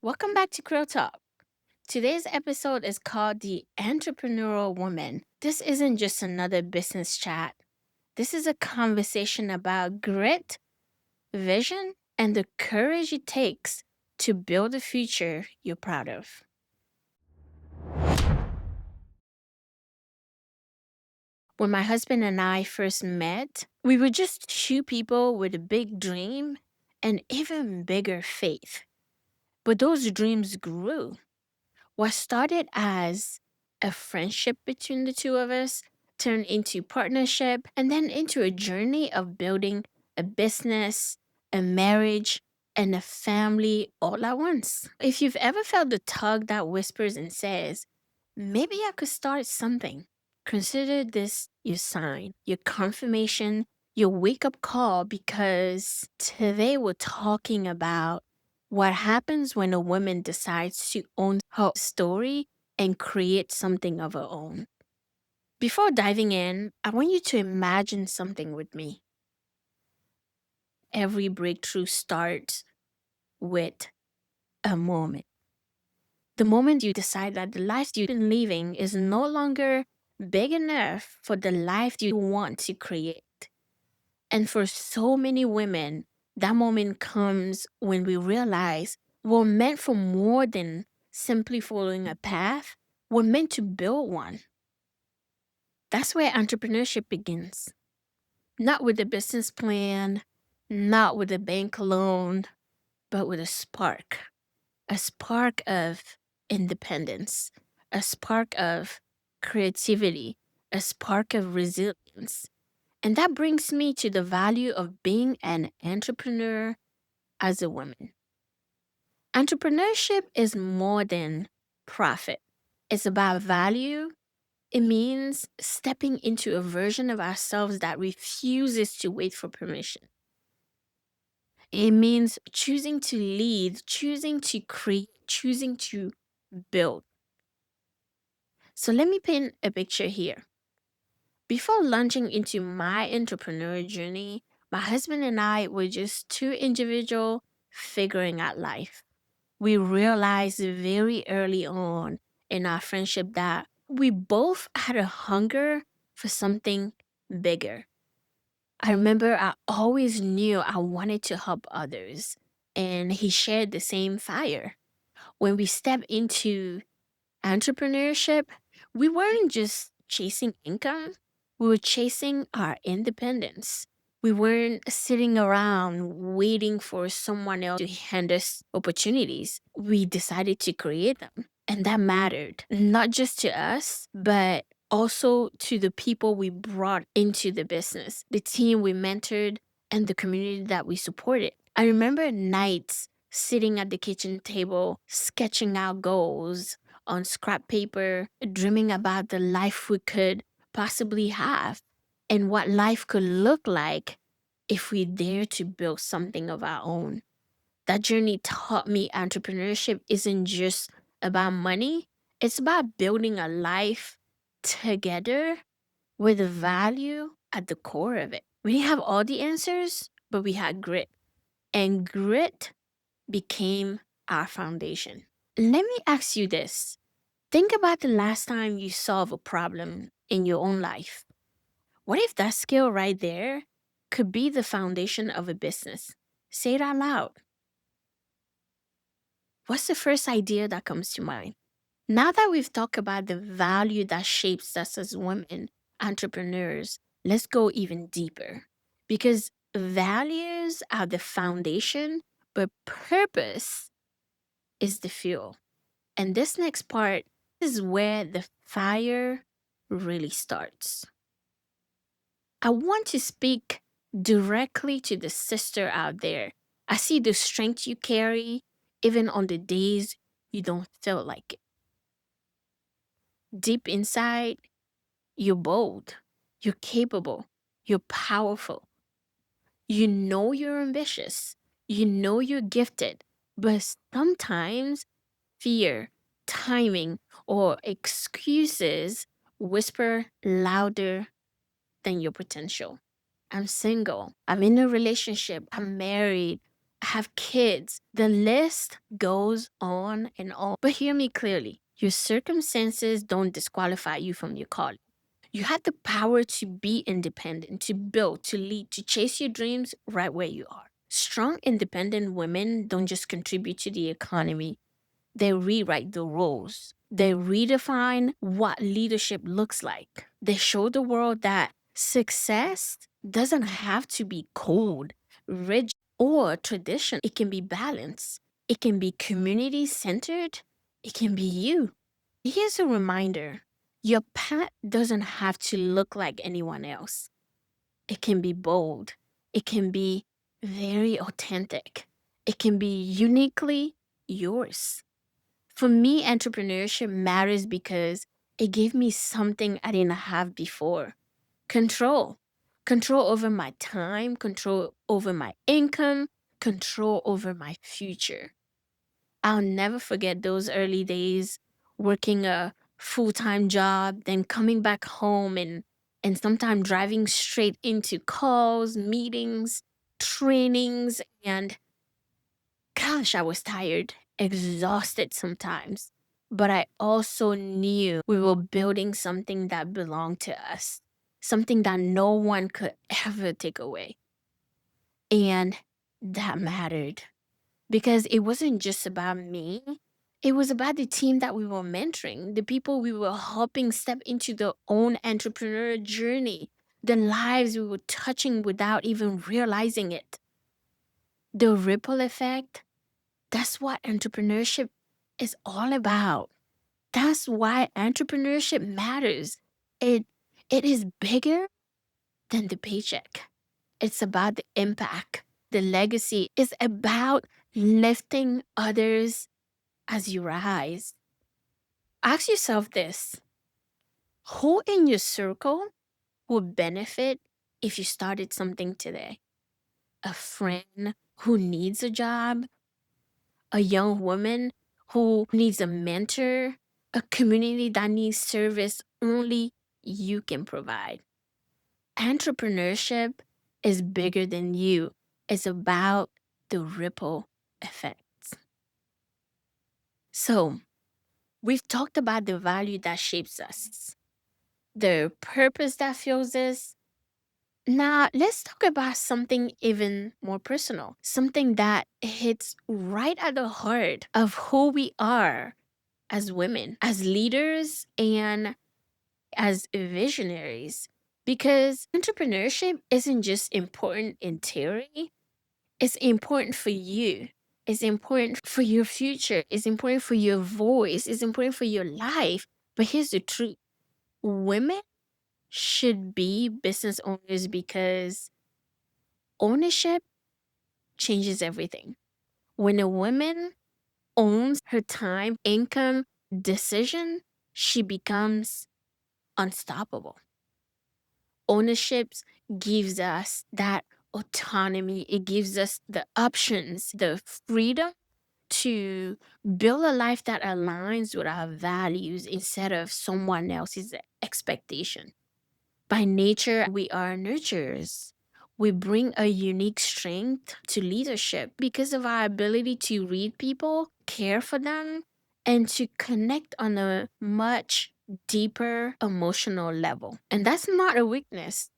Welcome back to CreelTalk. Today's episode is called The Entrepreneurial Woman. This isn't just another business chat. This is a conversation about grit, vision, and the courage it takes to build a future you're proud of. When my husband and I first met, we were just two people with a big dream and even bigger faith. But those dreams grew. What started as a friendship between the two of us turned into partnership and then into a journey of building a business, a marriage, and a family all at once. If you've ever felt the tug that whispers and says, maybe I could start something, consider this your sign, your confirmation, your wake up call, because today we're talking about what happens when a woman decides to own her story and create something of her own. Before diving in, I want you to imagine something with me. Every breakthrough starts with a moment. The moment you decide that the life you've been living is no longer big enough for the life you want to create. And for so many women, that moment comes when we realize we're meant for more than simply following a path, we're meant to build one. That's where entrepreneurship begins. Not with a business plan, not with a bank loan, but with a spark of independence, a spark of creativity, a spark of resilience. And that brings me to the value of being an entrepreneur as a woman. Entrepreneurship is more than profit, it's about value. It means stepping into a version of ourselves that refuses to wait for permission. It means choosing to lead, choosing to create, choosing to build. So let me paint a picture here. Before launching into my entrepreneurial journey, my husband and I were just two individuals figuring out life. We realized very early on in our friendship that we both had a hunger for something bigger. I remember I always knew I wanted to help others, and he shared the same fire. When we stepped into entrepreneurship, we weren't just chasing income, we were chasing our independence. We weren't sitting around waiting for someone else to hand us opportunities. We decided to create them. And that mattered, not just to us, but also to the people we brought into the business, the team we mentored, and the community that we supported. I remember nights sitting at the kitchen table, sketching out goals on scrap paper, dreaming about the life we could possibly have and what life could look like if we dare to build something of our own. That journey taught me entrepreneurship isn't just about money, it's about building a life together with value at the core of it. We didn't have all the answers, but we had grit. And grit became our foundation. Let me ask you this. Think about the last time you solved a problem in your own life. What if that skill right there could be the foundation of a business? Say it out loud. What's the first idea that comes to mind? Now that we've talked about the value that shapes us as women entrepreneurs, let's go even deeper. Because values are the foundation, but purpose is the fuel. And this next part is where the fire really starts. I want to speak directly to the sister out there. I see the strength you carry, even on the days you don't feel like it. Deep inside, you're bold, you're capable, you're powerful. You know you're ambitious, you know you're gifted, but sometimes fear, timing, or excuses whisper louder than your potential. I'm single. I'm in a relationship. I'm married. have kids. The list goes on and on. But hear me clearly. Your circumstances don't disqualify you from your calling. You have the power to be independent, to build, to lead, to chase your dreams right where you are. Strong, independent women don't just contribute to the economy, they rewrite the rules. They redefine what leadership looks like. They show the world that success doesn't have to be cold, rigid, or traditional. It can be balanced. It can be community centered. It can be you. Here's a reminder, your path doesn't have to look like anyone else. It can be bold. It can be very authentic. It can be uniquely yours. For me, entrepreneurship matters because it gave me something I didn't have before. Control. Control over my time, control over my income, control over my future. I'll never forget those early days working a full-time job, then coming back home and sometimes driving straight into calls, meetings, trainings, and gosh, I was tired, exhausted sometimes. But I also knew we were building something that belonged to us, something that no one could ever take away. And that mattered because it wasn't just about me. It was about the team that we were mentoring, the people we were helping step into their own entrepreneurial journey, the lives we were touching without even realizing it. The ripple effect, that's what entrepreneurship is all about. That's why entrepreneurship matters. It it is bigger than the paycheck. It's about the impact, the legacy. It's about lifting others as you rise. Ask yourself this, who in your circle would benefit if you started something today? A friend who needs a job, a young woman who needs a mentor, a community that needs service only you can provide. Entrepreneurship is bigger than you. It's about the ripple effects. So, we've talked about the value that shapes us, the purpose that fuels us. Now, let's talk about something even more personal, something that hits right at the heart of who we are as women, as leaders, and as visionaries. Because entrepreneurship isn't just important in theory, it's important for you. It's important for your future. It's important for your voice. It's important for your life. But here's the truth, women should be business owners because ownership changes everything. When a woman owns her time, income, decision, she becomes unstoppable. Ownership gives us that autonomy. It gives us the options, the freedom to build a life that aligns with our values instead of someone else's expectation. By nature, we are nurturers. We bring a unique strength to leadership because of our ability to read people, care for them, and to connect on a much deeper emotional level. And that's not a weakness,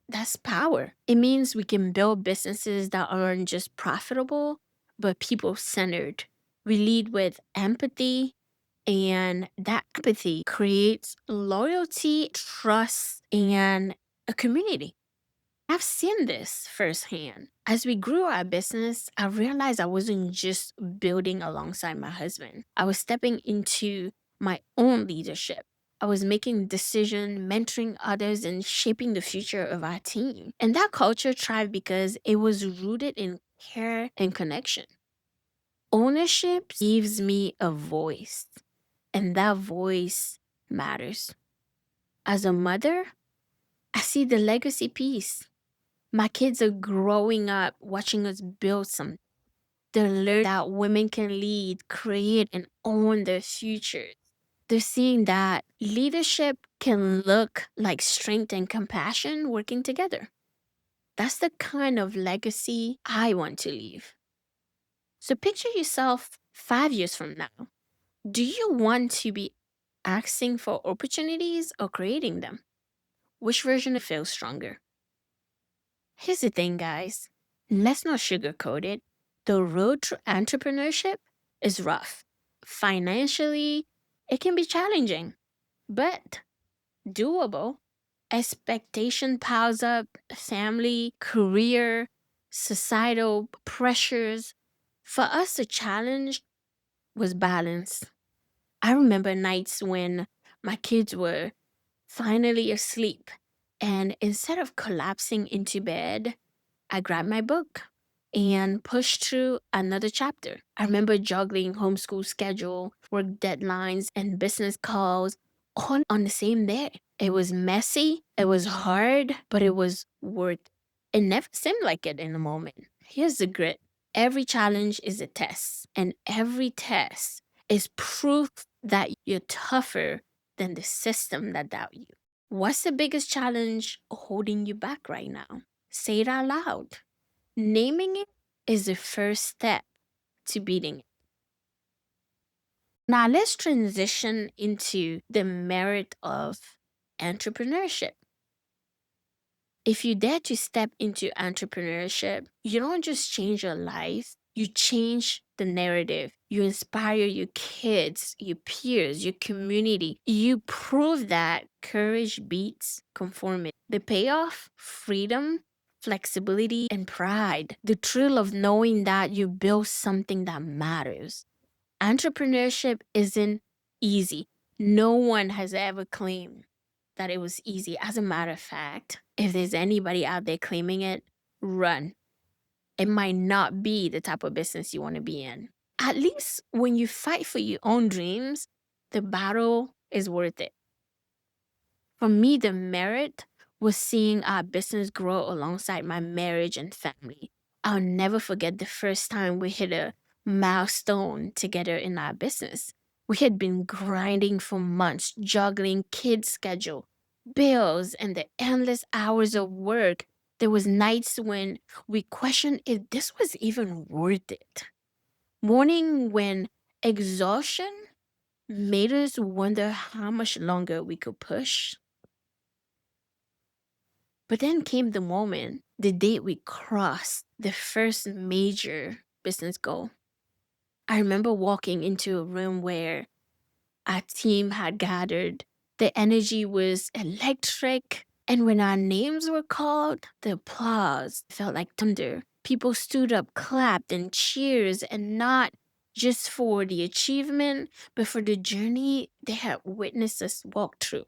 that's power. It means we can build businesses that aren't just profitable, but people centered. We lead with empathy, and that empathy creates loyalty, trust, and a community. I've seen this firsthand. As we grew our business, I realized I wasn't just building alongside my husband. I was stepping into my own leadership. I was making decisions, mentoring others, and shaping the future of our team. And that culture thrived because it was rooted in care and connection. Ownership gives me a voice, and that voice matters. As a mother, I see the legacy piece. My kids are growing up watching us build something. They're learning that women can lead, create, and own their futures. They're seeing that leadership can look like strength and compassion working together. That's the kind of legacy I want to leave. So picture yourself 5 years from now. Do you want to be asking for opportunities or creating them? Which version feels stronger? Here's the thing, guys. Let's not sugarcoat it. The road to entrepreneurship is rough. Financially, it can be challenging, but doable. Expectation piles up, family, career, societal pressures. For us, the challenge was balance. I remember nights when my kids were finally asleep, and instead of collapsing into bed, I grabbed my book and pushed through another chapter. I remember juggling homeschool schedule, work deadlines, and business calls all on the same day. It was messy, it was hard, but it was worth it. It never seemed like it in the moment. Here's the grit. Every challenge is a test, and every test is proof that you're tougher than the system that doubt you. What's the biggest challenge holding you back right now? Say it out loud. Naming it is the first step to beating it. Now let's transition into the merit of entrepreneurship. If you dare to step into entrepreneurship, you don't just change your life, you change the narrative. You inspire your kids, your peers, your community. You prove that courage beats conformity. The payoff? Freedom, flexibility, and pride. The thrill of knowing that you built something that matters. Entrepreneurship isn't easy. No one has ever claimed that it was easy. As a matter of fact, if there's anybody out there claiming it, run. It might not be the type of business you want to be in. At least when you fight for your own dreams, the battle is worth it. For me, the merit was seeing our business grow alongside my marriage and family. I'll never forget the first time we hit a milestone together in our business. We had been grinding for months, juggling kids' schedule, bills, and the endless hours of work. There was nights when we questioned if this was even worth it. Morning when exhaustion made us wonder how much longer we could push. But then came the moment, the day we crossed the first major business goal. I remember walking into a room where our team had gathered. The energy was electric. And when our names were called, the applause felt like thunder. People stood up, clapped, and cheers, and not just for the achievement, but for the journey they had witnessed us walk through.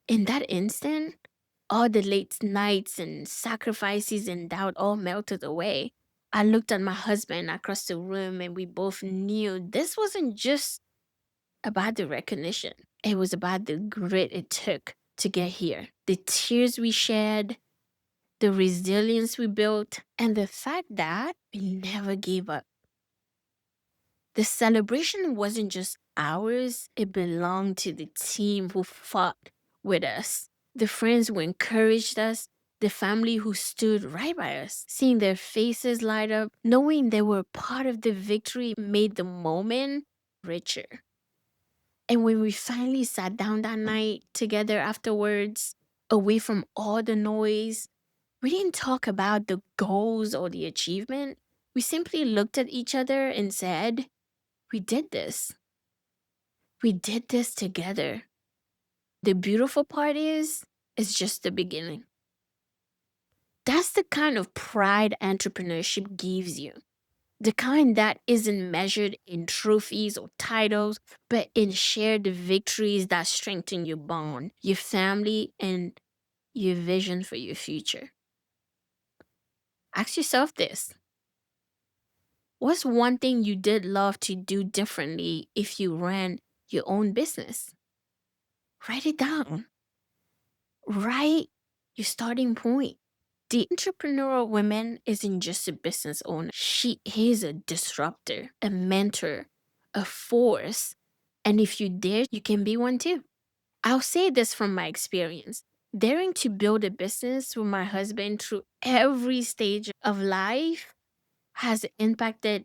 In that instant, all the late nights and sacrifices and doubt all melted away. I looked at my husband across the room, and we both knew this wasn't just about the recognition. It was about the grit it took to get here. The tears we shared, the resilience we built, and the fact that we never gave up. The celebration wasn't just ours, it belonged to the team who fought with us, the friends who encouraged us, the family who stood right by us. Seeing their faces light up, knowing they were part of the victory made the moment richer. And when we finally sat down that night together afterwards, away from all the noise, we didn't talk about the goals or the achievement. We simply looked at each other and said, we did this. We did this together. The beautiful part is, it's just the beginning. That's the kind of pride entrepreneurship gives you. The kind that isn't measured in trophies or titles, but in shared victories that strengthen your bond, your family, and your vision for your future. Ask yourself this. What's one thing you did love to do differently if you ran your own business? Write it down. Write your starting point. The entrepreneurial woman isn't just a business owner. She is a disruptor, a mentor, a force. And if you dare, you can be one too. I'll say this from my experience. Daring to build a business with my husband through every stage of life has impacted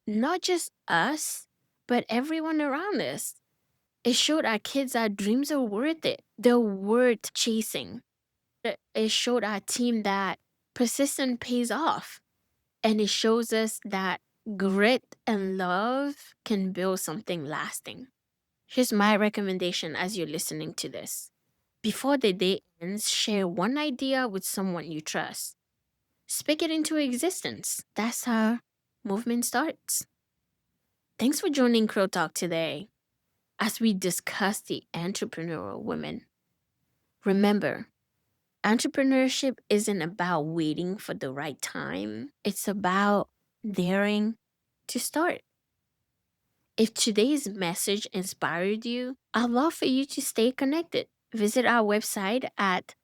not just us, but everyone around us. It showed our kids our dreams are worth it. They're worth chasing. It showed our team that persistence pays off. And it shows us that grit and love can build something lasting. Here's my recommendation as you're listening to this. Before the day ends, share one idea with someone you trust. Speak it into existence. That's how movement starts. Thanks for joining Crow Talk today as we discuss the entrepreneurial woman. Remember, entrepreneurship isn't about waiting for the right time, it's about daring to start. If today's message inspired you, I'd love for you to stay connected. Visit our website at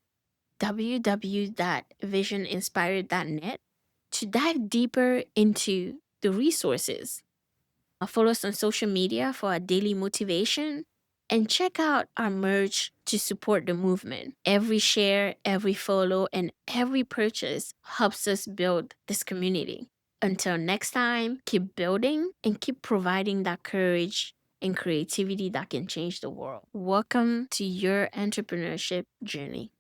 www.visioninspired.net to dive deeper into the resources. Follow us on social media for our daily motivation and check out our merch to support the movement. Every share, every follow, and every purchase helps us build this community. Until next time, keep building and keep providing that courage and creativity that can change the world. Welcome to your entrepreneurship journey.